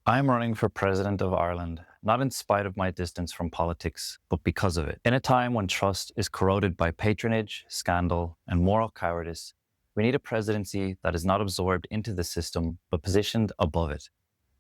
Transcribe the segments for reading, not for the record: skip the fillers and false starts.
I am running for President of Ireland, not in spite of my distance from politics, but because of it. In a time when trust is corroded by patronage, scandal, and moral cowardice, we need a presidency that is not absorbed into the system, but positioned above it.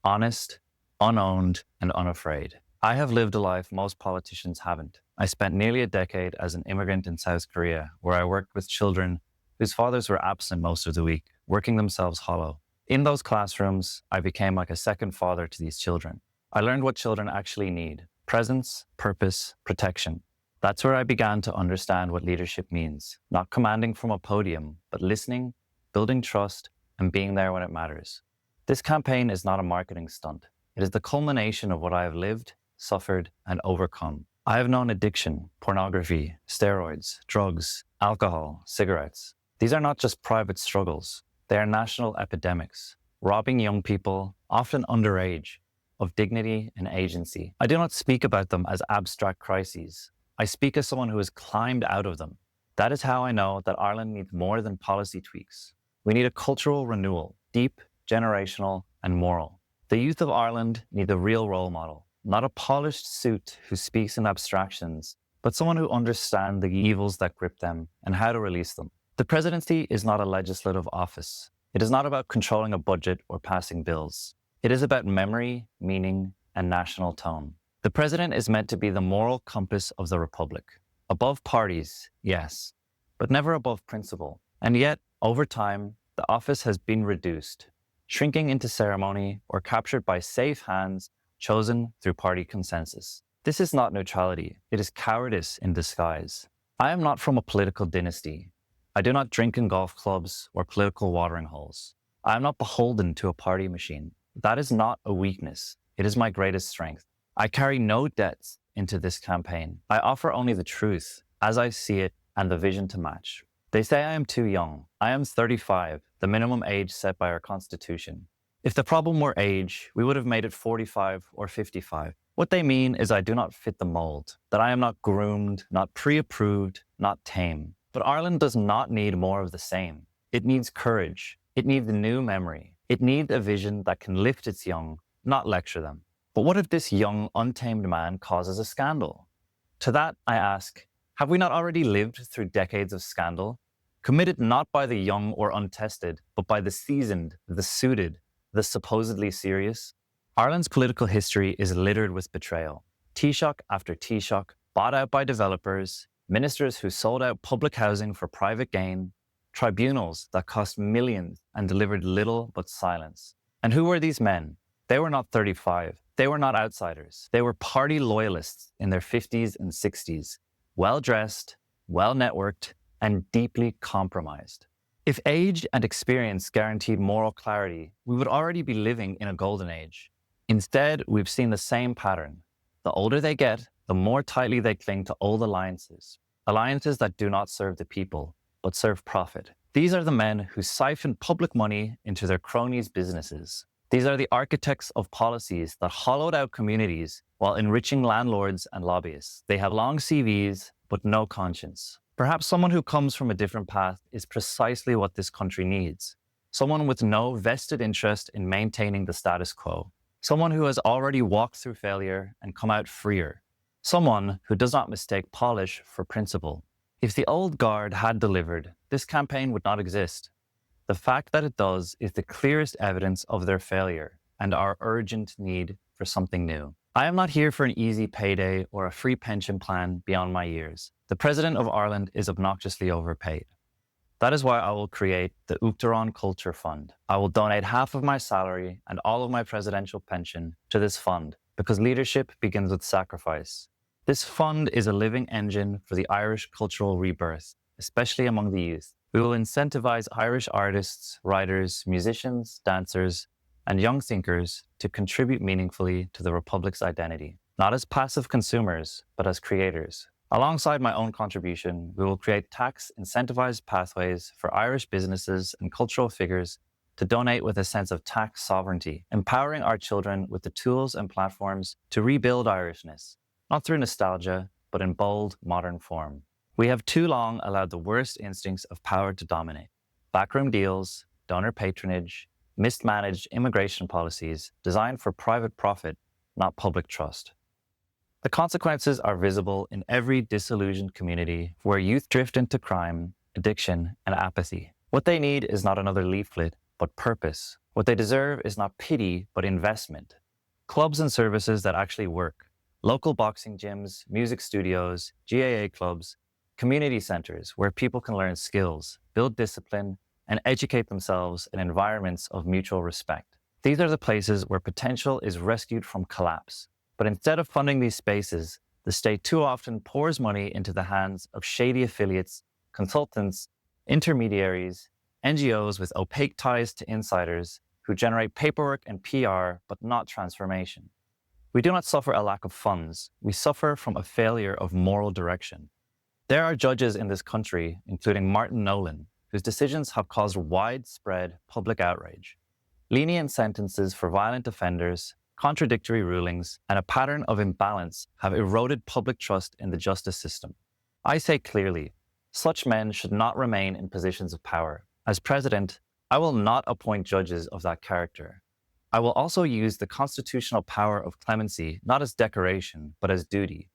Honest, unowned, and unafraid. I have lived a life most politicians haven't. I spent nearly a decade as an immigrant in South Korea, where I worked with children whose fathers were absent most of the week, working themselves hollow. In those classrooms, I became like a second father to these children. I learned what children actually need: presence, purpose, protection. That's where I began to understand what leadership means: not commanding from a podium, but listening, building trust, and being there when it matters. This campaign is not a marketing stunt. It is the culmination of what I have lived, suffered, and overcome. I have known addiction, pornography, steroids, drugs, alcohol, cigarettes. These are not just private struggles. They are national epidemics, robbing young people, often underage, of dignity and agency. I do not speak about them as abstract crises. I speak as someone who has climbed out of them. That is how I know that Ireland needs more than policy tweaks. We need a cultural renewal, deep, generational, and moral. The youth of Ireland need a real role model, not a polished suit who speaks in abstractions, but someone who understands the evils that grip them and how to release them. The presidency is not a legislative office. It is not about controlling a budget or passing bills. It is about memory, meaning, and national tone. The president is meant to be the moral compass of the republic. Above parties, yes, but never above principle. And yet, over time, the office has been reduced, shrinking into ceremony or captured by safe hands chosen through party consensus. This is not neutrality. It is cowardice in disguise. I am not from a political dynasty. I do not drink in golf clubs or political watering holes. I am not beholden to a party machine. That is not a weakness. It is my greatest strength. I carry no debts into this campaign. I offer only the truth as I see it and the vision to match. They say I am too young. I am 35, the minimum age set by our Constitution. If the problem were age, we would have made it 45 or 55. What they mean is I do not fit the mold, that I am not groomed, not pre-approved, not tame. But Ireland does not need more of the same. It needs courage. It needs a new memory. It needs a vision that can lift its young, not lecture them. But what if this young, untamed man causes a scandal? To that, I ask, have we not already lived through decades of scandal, committed not by the young or untested, but by the seasoned, the suited, the supposedly serious? Ireland's political history is littered with betrayal. Taoiseach after Taoiseach, bought out by developers, ministers who sold out public housing for private gain, tribunals that cost millions and delivered little but silence. And who were these men? They were not 35. They were not outsiders. They were party loyalists in their 50s and 60s, well-dressed, well-networked, and deeply compromised. If age and experience guaranteed moral clarity, we would already be living in a golden age. Instead, we've seen the same pattern. The older they get, the more tightly they cling to old alliances that do not serve the people, but serve profit. These are the men who siphon public money into their cronies' businesses. These are the architects of policies that hollowed out communities while enriching landlords and lobbyists. They have long CVs, but no conscience. Perhaps someone who comes from a different path is precisely what this country needs. Someone with no vested interest in maintaining the status quo. Someone who has already walked through failure and come out freer. Someone who does not mistake polish for principle. If the old guard had delivered, this campaign would not exist. The fact that it does is the clearest evidence of their failure and our urgent need for something new. I am not here for an easy payday or a free pension plan beyond my years. The President of Ireland is obnoxiously overpaid. That is why I will create the Uachtaráin Culture Fund. I will donate half of my salary and all of my presidential pension to this fund because leadership begins with sacrifice. This fund is a living engine for the Irish cultural rebirth, especially among the youth. We will incentivize Irish artists, writers, musicians, dancers, and young thinkers to contribute meaningfully to the Republic's identity, not as passive consumers, but as creators. Alongside my own contribution, we will create tax-incentivized pathways for Irish businesses and cultural figures to donate with a sense of tax sovereignty, empowering our children with the tools and platforms to rebuild Irishness, not through nostalgia, but in bold, modern form. We have too long allowed the worst instincts of power to dominate: backroom deals, donor patronage, mismanaged immigration policies designed for private profit, not public trust. The consequences are visible in every disillusioned community where youth drift into crime, addiction, and apathy. What they need is not another leaflet, but purpose. What they deserve is not pity, but investment. Clubs and services that actually work. Local boxing gyms, music studios, GAA clubs, community centers where people can learn skills, build discipline, and educate themselves in environments of mutual respect. These are the places where potential is rescued from collapse. But instead of funding these spaces, the state too often pours money into the hands of shady affiliates, consultants, intermediaries, NGOs with opaque ties to insiders who generate paperwork and PR, but not transformation. We do not suffer a lack of funds. We suffer from a failure of moral direction. There are judges in this country, including Martin Nolan, whose decisions have caused widespread public outrage. Lenient sentences for violent offenders, contradictory rulings, and a pattern of imbalance have eroded public trust in the justice system. I say clearly, such men should not remain in positions of power. As president, I will not appoint judges of that character. I will also use the constitutional power of clemency not as decoration, but as duty.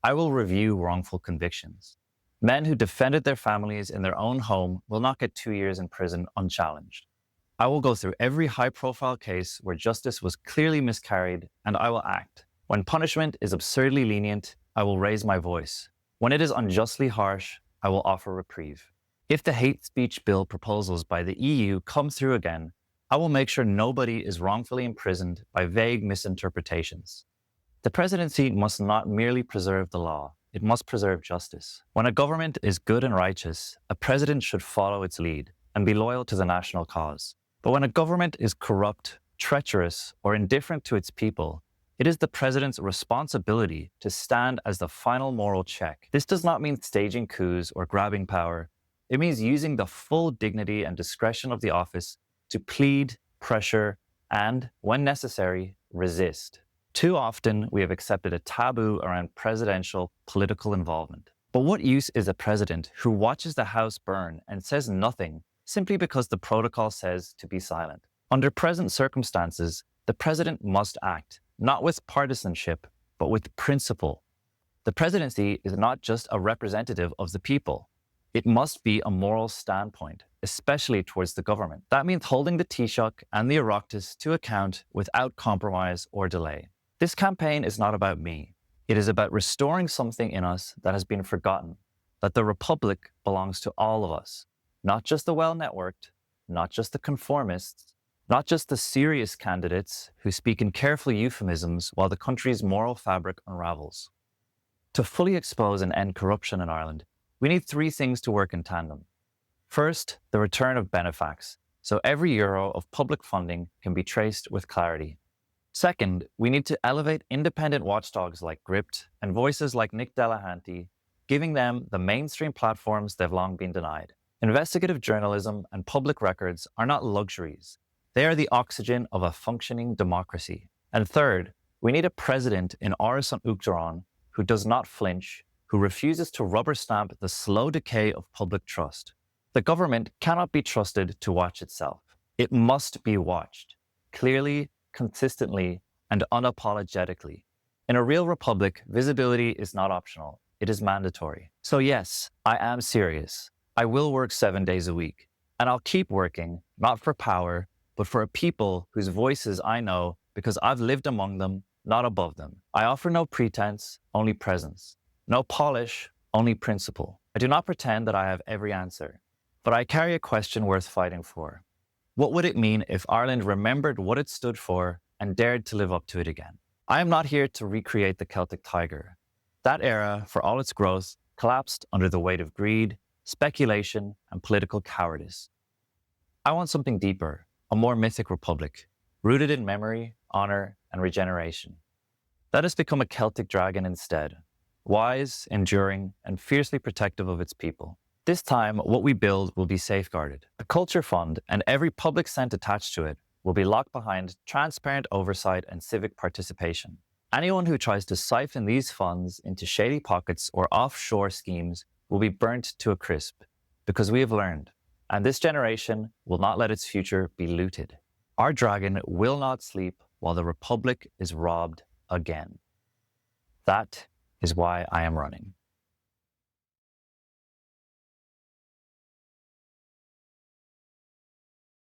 I will review wrongful convictions. Men who defended their families in their own home will not get 2 years in prison unchallenged. I will go through every high-profile case where justice was clearly miscarried, and I will act. When punishment is absurdly lenient, I will raise my voice. When it is unjustly harsh, I will offer reprieve. If the hate speech bill proposals by the EU come through again, I will make sure nobody is wrongfully imprisoned by vague misinterpretations. The presidency must not merely preserve the law, it must preserve justice. When a government is good and righteous, a president should follow its lead and be loyal to the national cause. But when a government is corrupt, treacherous, or indifferent to its people, it is the president's responsibility to stand as the final moral check. This does not mean staging coups or grabbing power. It means using the full dignity and discretion of the office to plead, pressure, and, when necessary, resist. Too often, we have accepted a taboo around presidential political involvement. But what use is a president who watches the house burn and says nothing simply because the protocol says to be silent? Under present circumstances, the president must act, not with partisanship, but with principle. The presidency is not just a representative of the people. It must be a moral standpoint, especially towards the government. That means holding the Taoiseach and the Oireachtas to account without compromise or delay. This campaign is not about me. It is about restoring something in us that has been forgotten, that the Republic belongs to all of us. Not just the well-networked, not just the conformists, not just the serious candidates who speak in careful euphemisms while the country's moral fabric unravels. To fully expose and end corruption in Ireland, we need 3 things to work in tandem. First, the return of benefax, so every euro of public funding can be traced with clarity. Second, we need to elevate independent watchdogs like Gript and voices like Nick Delahanty, giving them the mainstream platforms they've long been denied. Investigative journalism and public records are not luxuries. They are the oxygen of a functioning democracy. And third, we need a president in Áras an Uachtaráin who does not flinch, who refuses to rubber stamp the slow decay of public trust. The government cannot be trusted to watch itself. It must be watched, clearly, consistently, and unapologetically. In a real republic, visibility is not optional. It is mandatory. So yes, I am serious. I will work 7 days a week, and I'll keep working, not for power, but for a people whose voices I know because I've lived among them, not above them. I offer no pretense, only presence. No polish, only principle. I do not pretend that I have every answer, but I carry a question worth fighting for. What would it mean if Ireland remembered what it stood for and dared to live up to it again? I am not here to recreate the Celtic Tiger. That era, for all its growth, collapsed under the weight of greed, speculation, and political cowardice. I want something deeper, a more mythic republic, rooted in memory, honor, and regeneration. Let us become a Celtic dragon instead, wise, enduring, and fiercely protective of its people. This time, what we build will be safeguarded. A culture fund and every public cent attached to it will be locked behind transparent oversight and civic participation. Anyone who tries to siphon these funds into shady pockets or offshore schemes will be burnt to a crisp, because we have learned, and this generation will not let its future be looted. Our dragon will not sleep while the Republic is robbed again. That is why I am running.